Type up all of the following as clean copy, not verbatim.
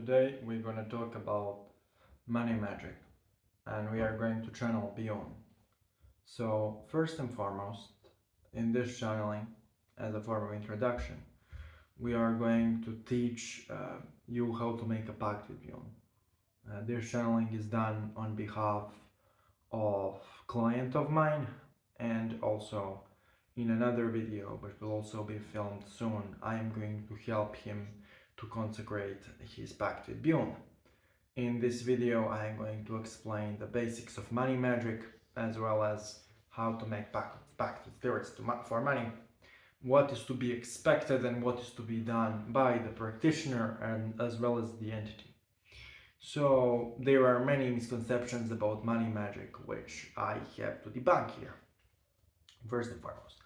today we're going to talk about money magic and we are going to channel Bune. So first and foremost, in this channeling, as a form of introduction, we are going to teach you how to make a pact with Bune. This channeling is done on behalf of client of mine, and also in another video which will also be filmed soon, I am going to help him to consecrate his pact with Bune. In this video I am going to explain the basics of money magic as well as how to make pact with spirits for money, what is to be expected and what is to be done by the practitioner and as well as the entity. So there are many misconceptions about money magic which I have to debunk here. First and foremost,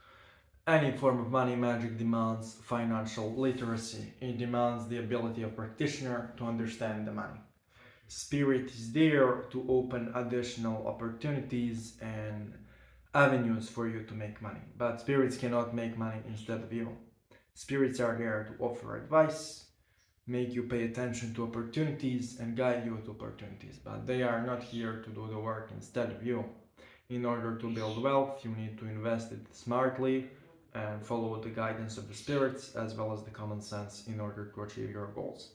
any form of money magic demands financial literacy. It demands the ability of practitioner to understand the money. Spirit is there to open additional opportunities and avenues for you to make money, but spirits cannot make money instead of you. Spirits are there to offer advice, make you pay attention to opportunities and guide you to opportunities, but they are not here to do the work instead of you. In order to build wealth, you need to invest it smartly and follow the guidance of the spirits as well as the common sense in order to achieve your goals.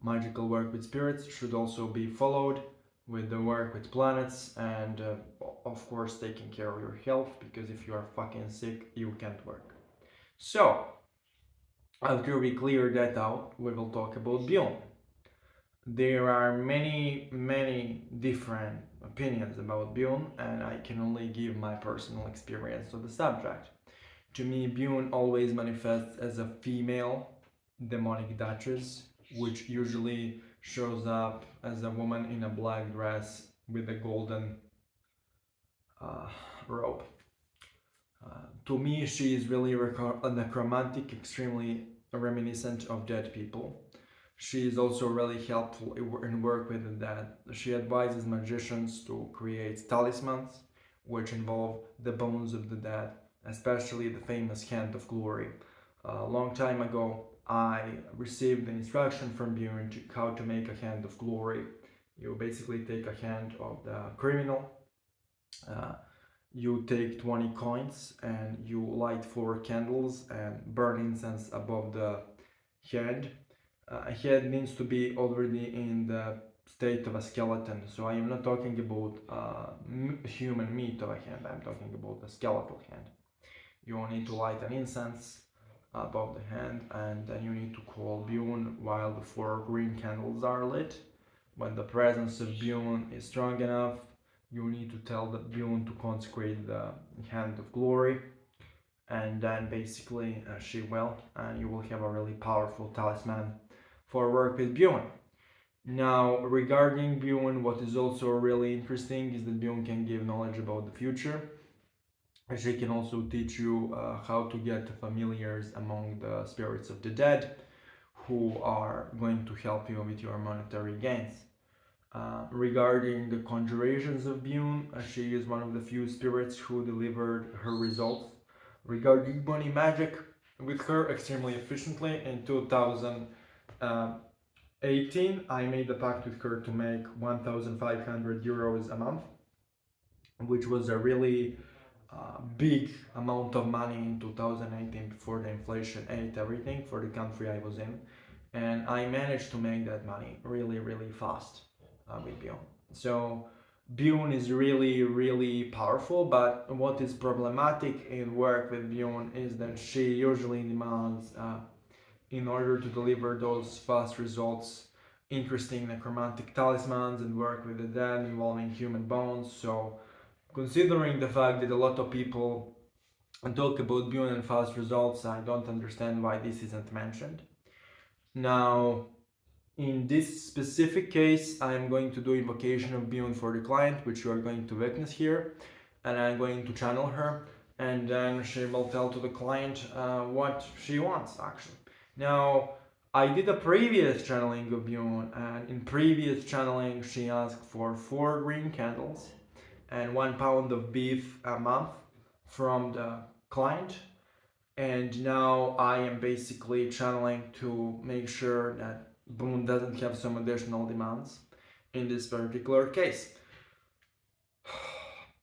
Magical work with spirits should also be followed with the work with planets and of course taking care of your health, because if you are fucking sick you can't work. So after we clear that out, we will talk about Bune. There are many different opinions about Bune, and I can only give my personal experience of the subject. To me, Bune always manifests as a female demonic duchess, which usually shows up as a woman in a black dress with a golden robe. To me, she is really a necromantic, extremely reminiscent of dead people. She is also really helpful in work with that. She advises magicians to create talismans, which involve the bones of the dead, especially the famous Hand of Glory. A long time ago, I received the instruction from Bune how to make a Hand of Glory. You basically take a hand of the criminal, you take 20 coins and you light 4 candles and burn incense above the head. A head needs to be already in the state of a skeleton, so I am not talking about human meat of a hand, I'm talking about a skeletal hand. You need to light an incense above the hand, and then you need to call Bune while the 4 green candles are lit. When the presence of Bune is strong enough, you need to tell the Bune to consecrate the Hand of Glory, and then basically she will, and you will have a really powerful talisman for work with Bune. Now, regarding Bune, what is also really interesting is that Bune can give knowledge about the future. She can also teach you how to get familiars among the spirits of the dead who are going to help you with your monetary gains. Regarding the conjurations of Bune, she is one of the few spirits who delivered her results regarding money magic with her extremely efficiently. In 2018, I made a pact with her to make 1,500 euros a month, which was a really big amount of money in 2018 before the inflation ate everything for the country I was in, and I managed to make that money really fast with Bune. So Bune is really powerful, but what is problematic in work with Bune is that she usually demands, in order to deliver those fast results, interesting necromantic talismans and work with the dead involving human bones. So considering the fact that a lot of people talk about Bune and fast results, I don't understand why this isn't mentioned. Now, in this specific case, I am going to do invocation of Bune for the client, which you are going to witness here, and I'm going to channel her, and then she will tell to the client what she wants, actually. Now, I did a previous channeling of Bune, and in previous channeling she asked for 4 green candles and 1 pound of beef a month from the client, and now I am basically channeling to make sure that Bune doesn't have some additional demands in this particular case.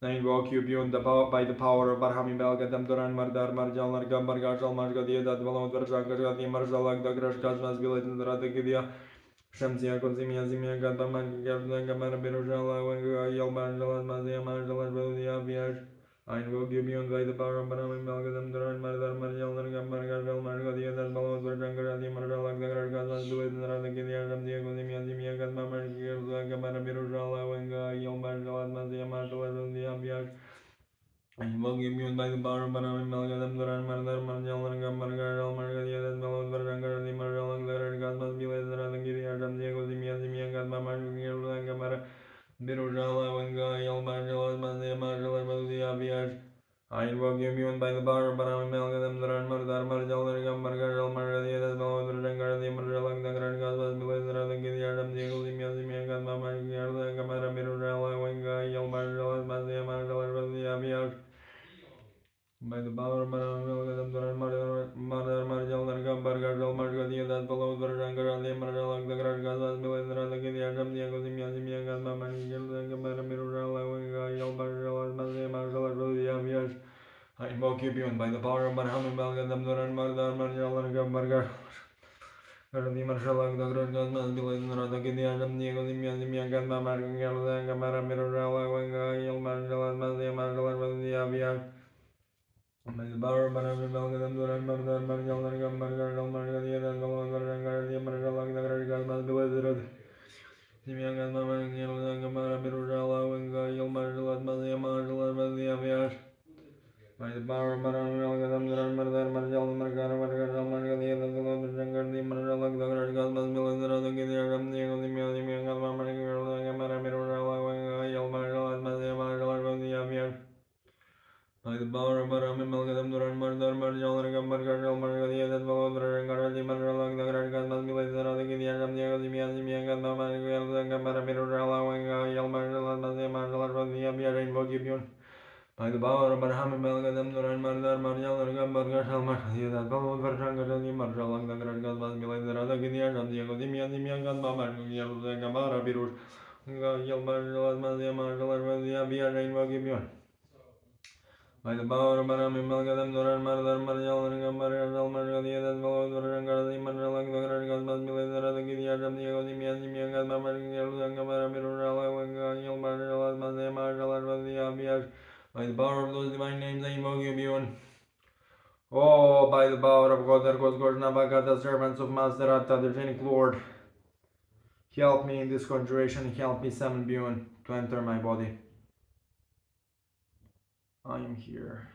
I invoke you beyond by the power of Barhami Belgadam Duran Mardar Marjal Nargam Bargajal Margadia that Valon Verjagadi Marjalak the Grash Kazmas Billet and Radagidia Shamsia Kozimia Zimia Gadaman Gamara Birujala Yelbanjala Mazia Marjala Velia Viaj. I invoke you beyond by the power of Barhami Belgadam Duran Mardar Marjal Nargam Bargajal Margadia that Valon Verjagadi Marjalak the Grash Kazmas Billet and Radagidia Shamsia Kozimia Zimia Gadama Gamara Birujala Yelbanjala Mazia Marjala Velia Viaj. I invoke you beyond by the power of Barhami Belgadam Duran Mardar Marjal Nargam Bargajal Margadia that Valon Verjagadi Marjalak the Grash Kazmas Billet and Radagidia Shamsia Kozimia Zimia Gadama Gamara Birujala Wanga Yelbanjala Mazia Marjala Velia Viaj. I invoke you beyond by the power of Barhami Belgadam Duran Mardar Marjal Nargam Bargajal Margadia that Valon Verjagadi Marjalak the Grash Kazmas Billet and Radagidia Shamsia Kozimia Zimia Gadama Gamara Birujala Wanga Yelbanjala Mazia Marjala Velia Viaj. By the power of Madam Mother Marjal Nargam Bargajal Margadia that follows Verjangar the Marjalak the Grash Gazas Milendra the Gidiajam Diego Zimia Gazma Manigel Gamara Mirujala Yel Barjal Mazia Marjal Rodia. I invoke you beyond by the power of Barham Belgadam Duran Mardar Marjal Nargam Bargar. The Marjalak the Grash Gazmas Milendra the Gidiajam Diego Zimia Gazma Manigel Gamara Mirujala Yel Barjal Mazia Marjal Rodia. By the power of Barhami Belgadam Duran Mardar Marjal Nargam Bargajal Margadia that follows Verjangar the Marjalak the Grash Gazmas Milendra Zimia Gazma Manigel Gamara Mirujala Yel Marjalat Mazia Marjal Rodia. By the power of Barhami Belgadam Duran Mardar Marjal Margar Bargajal Margadia that follows Verjangar the Marjalak the Grash Gazmas Milendra the Gidiajam Diego Zimia Gazma Manigel Gamara Mirujala Yel Marjalat Mazia Marjal Rodia. By the power of Barhami Belgadam Duran Mardar Marjal Nargam Bargajal Margadia that follows Verjangar the Marjalak the Grash Gazmas Milendra the Gidiajam Diego Zimia Gazma Manigel Gamara Mirujala Yel Marjalat Mazia Marjal Rodia. I invoke you beyond by the power of Barhami Belgadam Duran Mardar Marjal Nargam Bargajal Margadia that follows Verjangar the Marjalak the Grash Gazmas Milendra the Gidiajam Diego Zimia Gazma Manigel Gamara Birujala Yel Marjalat Mazia Marjal Rodia. I invoke you beyond by the power of Barhami Belgadam Duran Mardar Marjal Nargam Bargajal Margadia that follows Verjangar the Marjalak the Grash Gazmas Milendra the Gidiajam Diego Zimia Gazma Manigel Gamara Birujala Yel Marjalat Mazia Marjal Rodia. By the power of those divine names I invoke you beyond. Oh, by the power of God, the servants of Master Atta, the Genic Lord, help me in this conjuration, help me summon Bune to enter my body. I am here.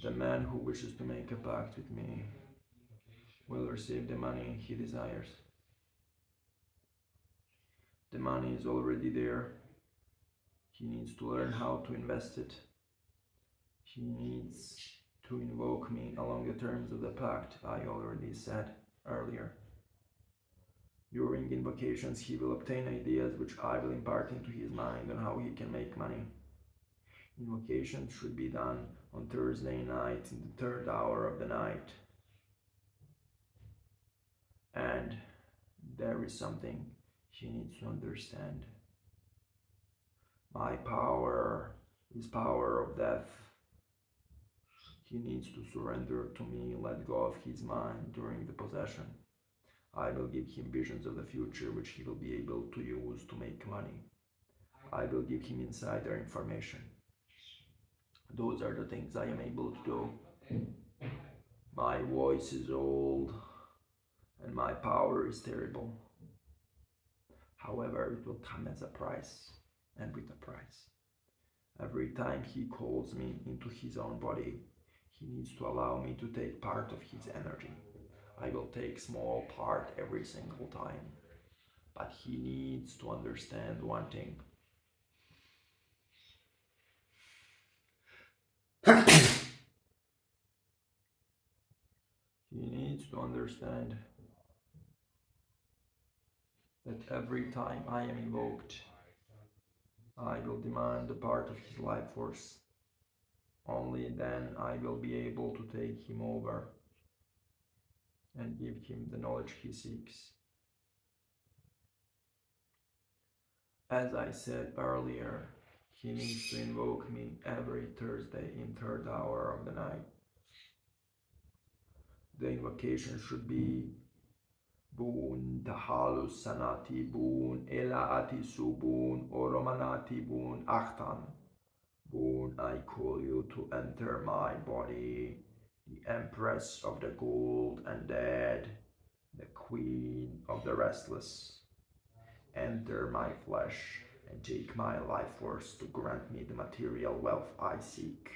The man who wishes to make a pact with me will receive the money he desires. The money is already there. He needs to learn how to invest it. He needs to invoke me along the terms of the pact I already said earlier. During invocations, he will obtain ideas which I will impart into his mind on how he can make money. Invocations should be done on Thursday night in the 3rd hour of the night. And there is something he needs to understand. My power is power of death. He needs to surrender to me, let go of his mind during the possession. I will give him visions of the future which he will be able to use to make money. I will give him insider information. Those are the things I am able to do. My voice is old and my power is terrible. However, it will come as a price, and with a price. Every time he calls me into his own body, he needs to allow me to take part of his energy. I will take small part every single time, but he needs to understand one thing. He needs to understand that every time I am invoked, I will demand a part of his life force. Only then I will be able to take him over. and give him the knowledge he seeks. As I said earlier, he needs to invoke me every Thursday in third hour of the night. The invocation should be Bune tahalu sanati bune elaati subun oromanati bune achtan. Bune, I call you to enter my body, the Empress of the Gold and Dead, the Queen of the Restless. Enter my flesh and take my life force to grant me the material wealth I seek.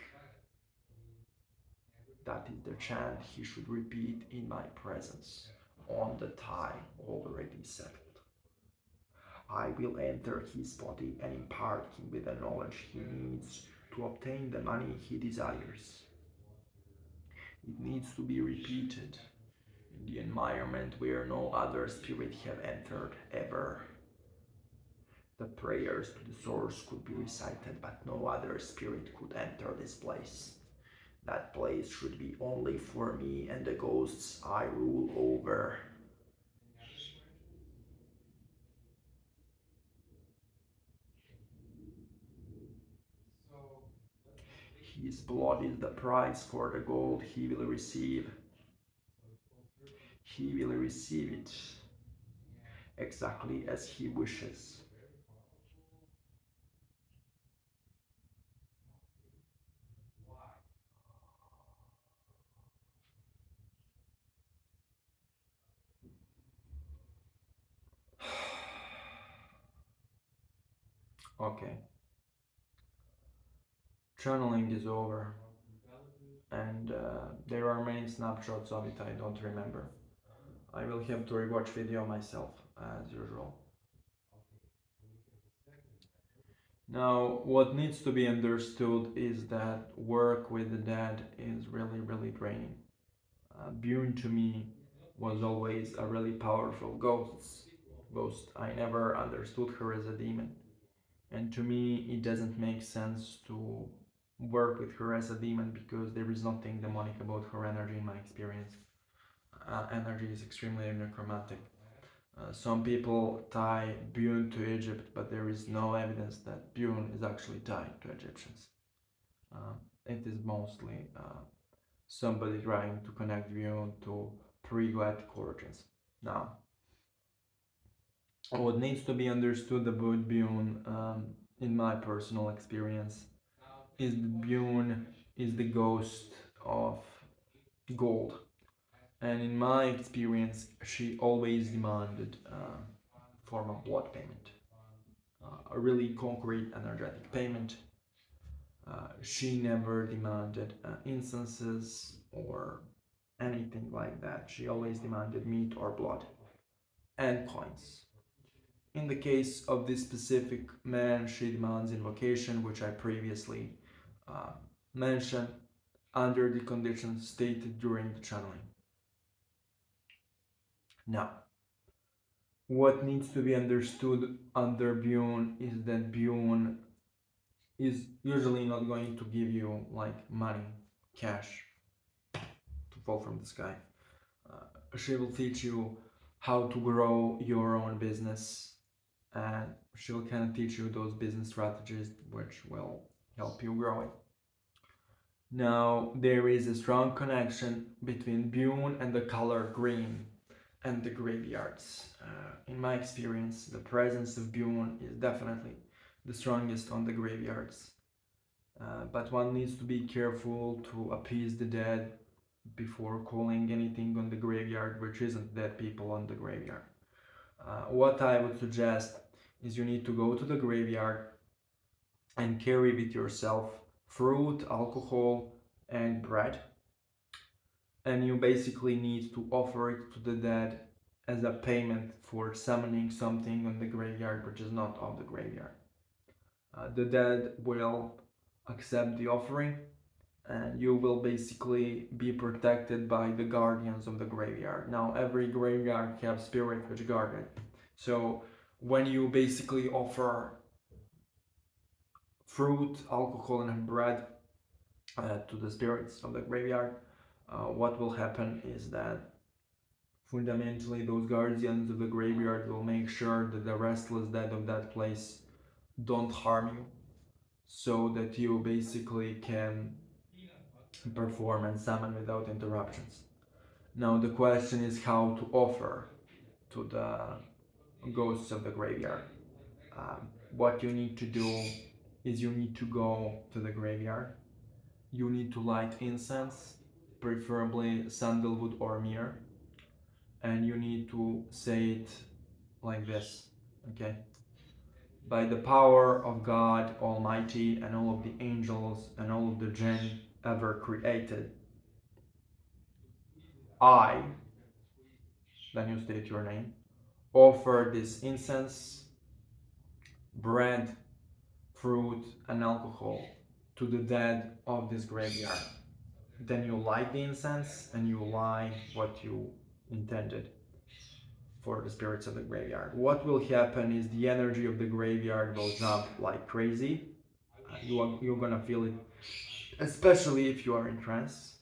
That is the chant he should repeat in my presence, on the time already settled. I will enter his body and impart him with the knowledge he needs to obtain the money he desires. It needs to be repeated in the environment where no other spirit have entered ever. The prayers to the source could be recited, but no other spirit could enter this place. That place should be only for me and the ghosts I rule over. His blood is the price for the gold he will receive. He will receive it exactly as he wishes. Okay. Channeling is over, and there are many snapshots of it I don't remember. I will have to rewatch video myself, as usual. Now, what needs to be understood is that work with the dead is really, really draining. Bune to me was always a really powerful ghost. I never understood her as a demon. And to me, it doesn't make sense to work with her as a demon because there is nothing demonic about her energy in my experience. Energy is extremely necromantic. Some people tie Bune to Egypt, but there is no evidence that Bune is actually tied to Egyptians. It is mostly somebody trying to connect Bune to pre-Galactic origins. Now, what needs to be understood about Bune, in my personal experience, is that Bune is the ghost of gold. And in my experience, she always demanded form of blood payment, a really concrete energetic payment. She never demanded incenses or anything like that. She always demanded meat or blood and coins. In the case of this specific man, she demands invocation, which I previously uh, mentioned, under the conditions stated during the channeling. Now, what needs to be understood under Bune is that Bune is usually not going to give you like money, cash, to fall from the sky. She will teach you how to grow your own business, and she will kind of teach you those business strategies which will help you grow it. Now, there is a strong connection between Bune and the color green and the graveyards. In my experience, the presence of Bune is definitely the strongest on the graveyards. But one needs to be careful to appease the dead before calling anything on the graveyard which isn't dead people on the graveyard. What I would suggest is you need to go to the graveyard and carry with yourself fruit, alcohol, and bread. And you basically need to offer it to the dead as a payment for summoning something on the graveyard which is not of the graveyard. The dead will accept the offering, and you will basically be protected by the guardians of the graveyard. Now, every graveyard has spirit which guard it. So when you basically offer fruit, alcohol, and bread to the spirits of the graveyard, what will happen is that Fundamentally, those guardians of the graveyard will make sure that the restless dead of that place don't harm you, so that you basically can perform and summon without interruptions. Now the question is how to offer to the ghosts of the graveyard. What you need to do is you need to go to the graveyard. You need to light incense, preferably sandalwood or myrrh, and you need to say it like this, okay? By the power of God Almighty and all of the angels and all of the jinn ever created, I, then you state your name, offer this incense, bread, fruit, and alcohol to the dead of this graveyard. Then you light the incense and you light what you intended for the spirits of the graveyard. What will happen is the energy of the graveyard goes up like crazy. You're gonna feel it, especially if you are in trance.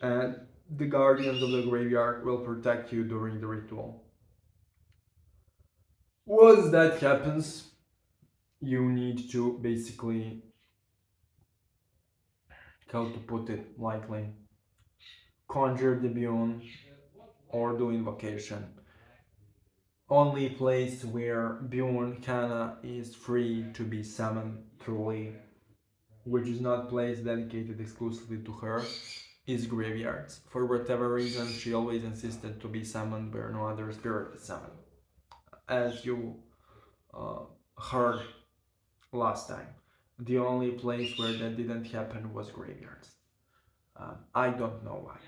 And the guardians of the graveyard will protect you during the ritual. Once that happens, you need to basically, how to put it lightly, conjure the Bune or do invocation. Only place where Bune Kana is free to be summoned truly, which is not place dedicated exclusively to her, is graveyards. For whatever reason, she always insisted to be summoned where no other spirit is summoned. As you uh, heard last time, the only place where that didn't happen was graveyards. I don't know why.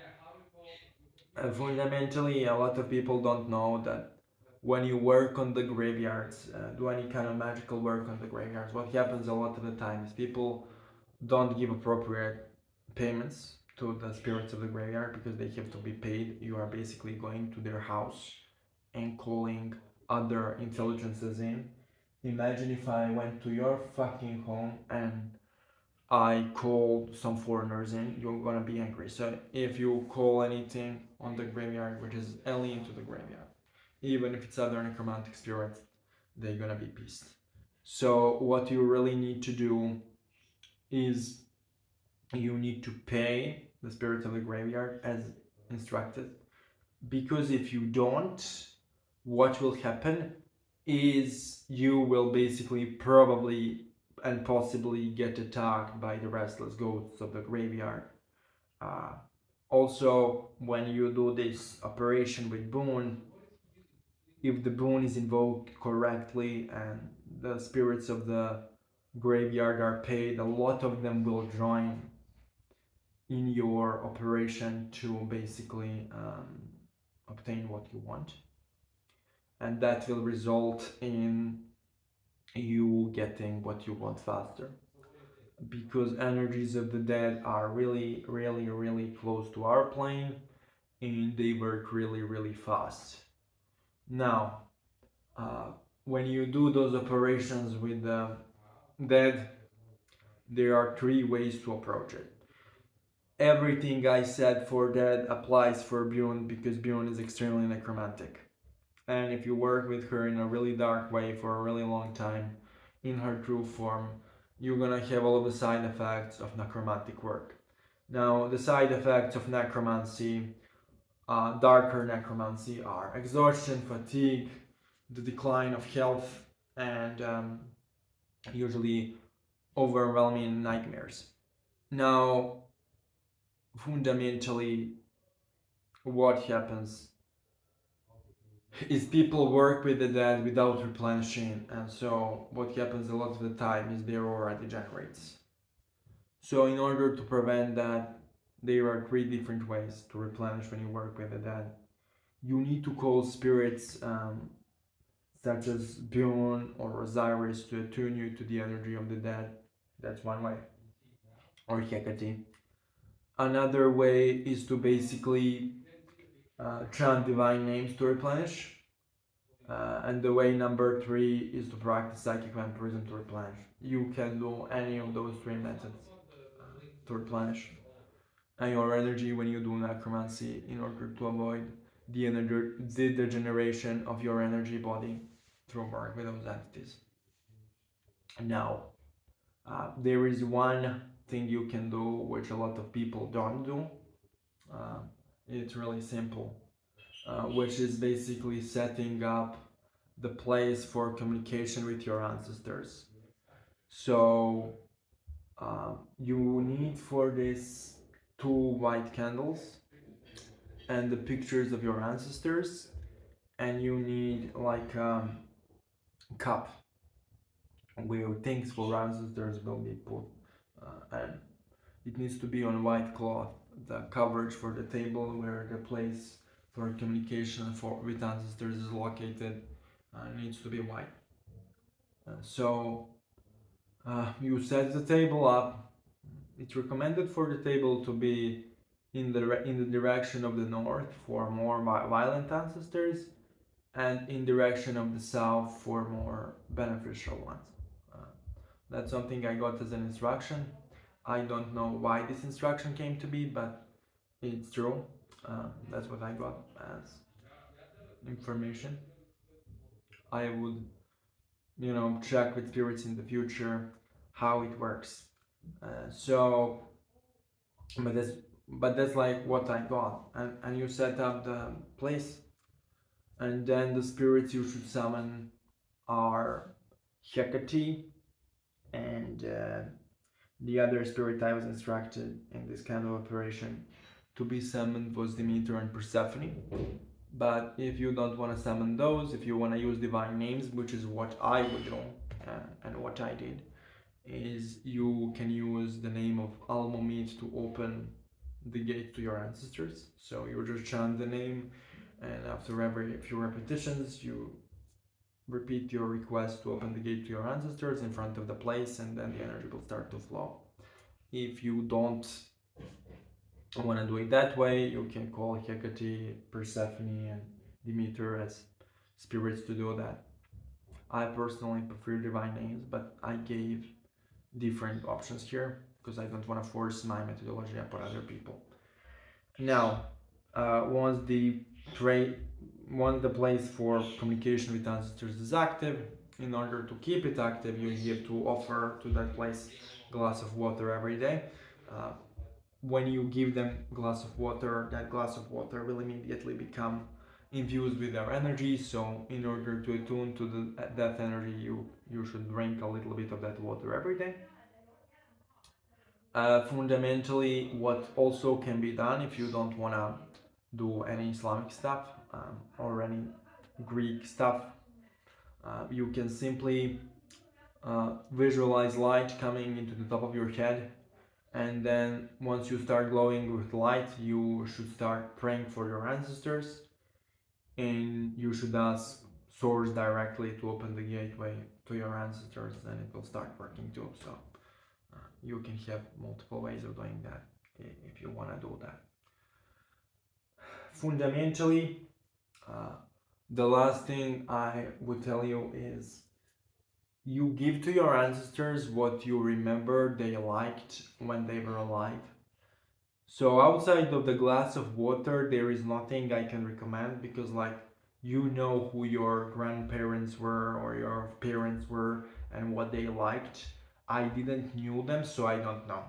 Fundamentally, a lot of people don't know that when you work on the graveyards, do any kind of magical work on the graveyards, what happens a lot of the time is people don't give appropriate payments to the spirits of the graveyard because they have to be paid. You are basically going to their house and calling other intelligences in. Imagine if I went to your fucking home and I called some foreigners in, you're gonna be angry. So if you call anything on the graveyard which is alien to the graveyard, even if it's other necromantic spirits, they're gonna be pissed. So what you really need to do is you need to pay the spirits of the graveyard as instructed, because if you don't, what will happen is you will basically probably and possibly get attacked by the restless ghosts of the graveyard. Uh, Also, when you do this operation with Bune, if the Bune is invoked correctly and the spirits of the graveyard are paid, a lot of them will join in your operation to basically obtain what you want. And that will result in you getting what you want faster, because energies of the dead are really, really, really close to our plane and they work really, really fast. Now, when you do those operations with the dead, there are three ways to approach it. Everything I said for dead applies for Bune because Bune is extremely necromantic. And if you work with her in a really dark way for a really long time, in her true form, you're gonna have all of the side effects of necromantic work. Now, the side effects of necromancy, darker necromancy, are exhaustion, fatigue, the decline of health, and usually overwhelming nightmares. Now, fundamentally, what happens is people work with the dead without replenishing, and so what happens a lot of the time is their aura degenerates. So in order to prevent that, there are three different ways to replenish when you work with the dead. You need to call spirits such as Bune or Osiris to attune you to the energy of the dead. That's one way. Or Hecate. Another way is to basically chant divine names to replenish. And the way number three is to practice psychic vampirism to replenish. You can do any of those three methods to replenish your energy when you do necromancy in order to avoid the degeneration of your energy body through work with those entities. Now, there is one thing you can do which a lot of people don't do. It's really simple, which is basically setting up the place for communication with your ancestors. So you need for this 2 white candles and the pictures of your ancestors, and you need like a cup where things for ancestors will be put, and it needs to be on white cloth. The coverage for the table where the place for communication with ancestors is located needs to be white. So you set the table up. It's recommended for the table to be in the direction of the north for more violent ancestors, and in direction of the south for more beneficial ones. That's something I got as an instruction. I don't know why this instruction came to be, but it's true. That's what I got as information. I would, check with spirits in the future how it works. So, but that's like what I got, and you set up the place, and then the spirits you should summon are Hecate, and the other spirit I was instructed in this kind of operation to be summoned was Demeter and Persephone. But if you don't want to summon those, if you want to use divine names, which is what I would do and what I did, is you can use the name of Almomit to open the gate to your ancestors. So you just chant the name, and after every few repetitions, you repeat your request to open the gate to your ancestors in front of the place, and then the energy will start to flow. If you don't want to do it that way, you can call Hecate, Persephone, and Demeter as spirits to do that. I personally prefer divine names, but I gave different options here because I don't want to force my methodology upon other people. Now, once the place for communication with ancestors is active, in order to keep it active, you have to offer to that place a glass of water every day. When you give them a glass of water, that glass of water will immediately become infused with their energy. So in order to attune to that energy, you should drink a little bit of that water every day. Fundamentally, what also can be done if you don't want to do any Islamic stuff or any Greek stuff, you can simply visualize light coming into the top of your head, and then once you start glowing with light, you should start praying for your ancestors, and you should ask source directly to open the gateway to your ancestors, and it will start working too. So you can have multiple ways of doing that if you want to do that. Fundamentally, the last thing I would tell you is you give to your ancestors what you remember they liked when they were alive. So outside of the glass of water, there is nothing I can recommend, because you know who your grandparents were or your parents were and what they liked. I didn't knew them, so I don't know.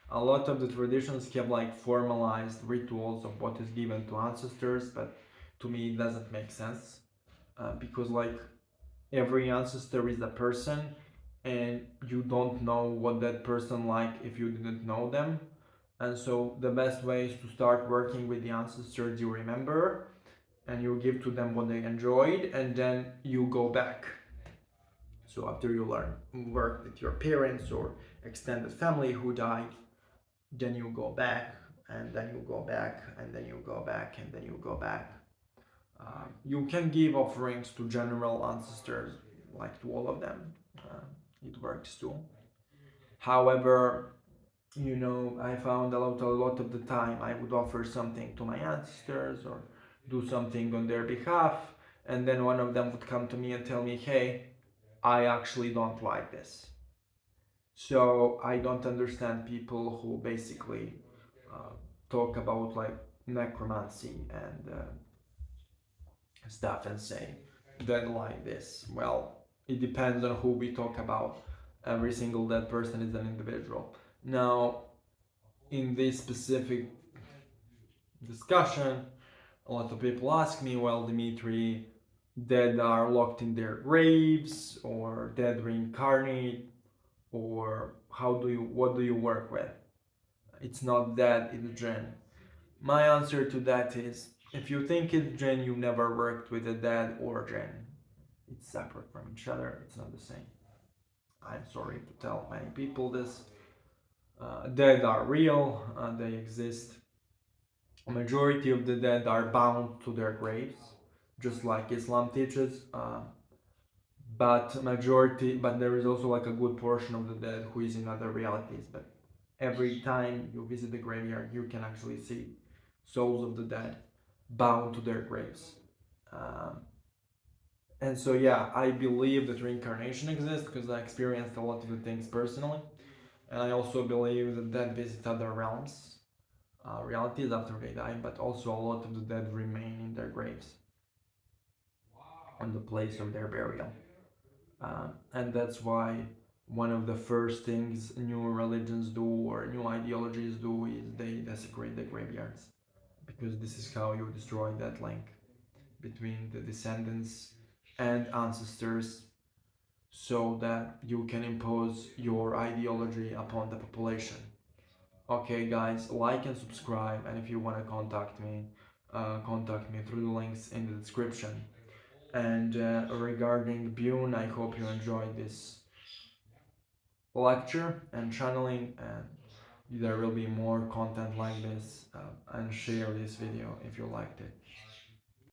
A lot of the traditions have formalized rituals of what is given to ancestors, but to me it doesn't make sense, because every ancestor is a person, and you don't know what that person if you didn't know them. And so the best way is to start working with the ancestors you remember, and you give to them what they enjoyed, and then you go back. So after you work with your parents or extended family who died, then you go back, and then you go back, and then you go back, and then you go back. You can give offerings to general ancestors, to all of them. It works too. However, I found a lot of the time I would offer something to my ancestors or do something on their behalf, and then one of them would come to me and tell me, hey, I actually don't like this. So I don't understand people who basically talk about necromancy and stuff and say dead like this. Well, it depends on who we talk about. Every single dead person is an individual. Now, in this specific discussion, a lot of people ask me, well, Dimitri, dead are locked in their graves, or dead reincarnate, or what do you work with? It's not dead, it's Jinn. My answer to that is, if you think it's Jinn, you never worked with a dead or Jinn. It's separate from each other, it's not the same. I'm sorry to tell many people this. Dead are real, they exist. A majority of the dead are bound to their graves, just like Islam teaches. But there is also like a good portion of the dead who is in other realities. But every time you visit the graveyard, you can actually see souls of the dead bound to their graves. Um, and so, yeah, I believe that reincarnation exists because I experienced a lot of the things personally. And I also believe that dead visit other realms, realities after they die, but also a lot of the dead remain in their graves on the place of their burial. And that's why one of the first things new religions do or new ideologies do is they desecrate the graveyards, because this is how you destroy that link between the descendants and ancestors, so that you can impose your ideology upon the population. Okay, guys, like and subscribe, and if you want to contact me through the links in the description. And regarding Bune, I hope you enjoyed this lecture and channeling, and there will be more content like this, and share this video if you liked it.